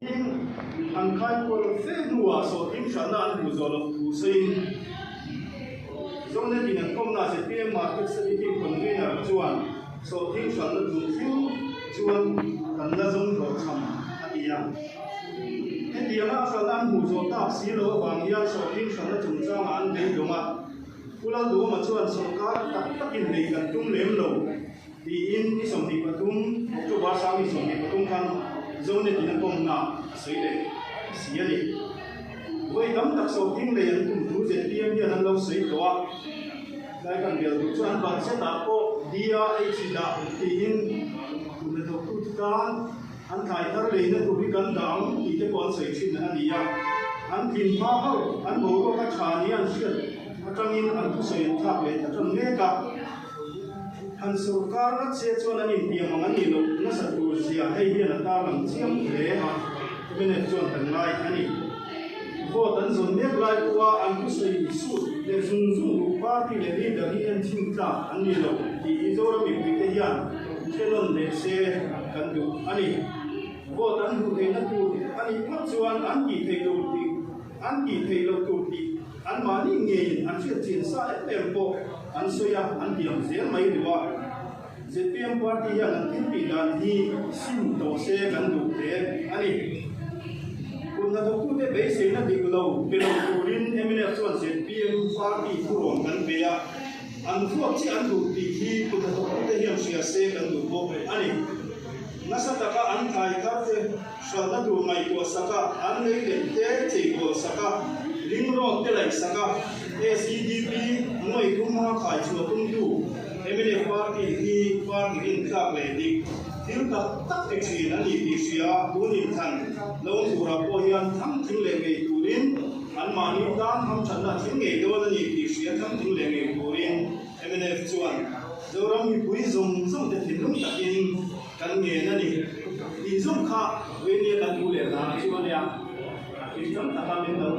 an khai por fe nuwa so tim shana an bu zolo pu sein zong ne din kom na se pm market se tim convener chuan so tim shana du fiu chuan kan la zong ro cham atia he dia ma sa lan bu zo ta si lo wang ya so tim shana chung chang an dei doma pula du ma chuan sarkar tak takin nei kan tum lem lo di in som di patum october sa mi som di patum kan zone ne din kom na sei le sia ni voi dam tak so ting le an tum thu je tiam ya nan lo sei to a dai kan bel tu chuan ban se ta ko dia h da ti in tum le to tu kan an thai tar le na tu bi kan dang ti te kon sei chin an dia an tin ma ho an bo ko ka cha ni an sian atang in an tu sei thak le atang me ka han sarkar na che chuan an in tiam ang ani lo na sa tu sia hei hian ta lam chiam le ha mene chuan kan lai ani vote an zon mek lai kwa an tu sei su le zung zung ru party le ri da hi an thing ta an ni lo ti izora mi pi te hian chelon le se kan du ani vote an du te na tu ani ma chuan an ki thei lo ti an ki thei lo tu ti an ma ni nge an chian chin sa tempo an soya an tiam zel mai riwa ZPM party ya an tin pi dan hi sim to se kan du te ani kun na ku te be se na diklo pero turin emine chuan ZPM party furon kan be ya an fuak chi an du ti hi kun na ku te hiam sia se kan du bo ani nasa taka an thai ka te shana du mai ko saka an nei le te chi ko saka ring ro te lai saka ACDP noi kuma khai chu tum du emine party hi party in ka le dik thil ka tak te chi na ni ti sia bunin than lo su ra ko hian tham thil le nge turin an ma ni dan ham chan na thil nge do na ni ti sia tham thil le nge turin emine chuan zoram mi pui zong zong te thin lum takin kan nge na ni ti zong kha we ni kan u le na chuan ya ti zong ta ka min lo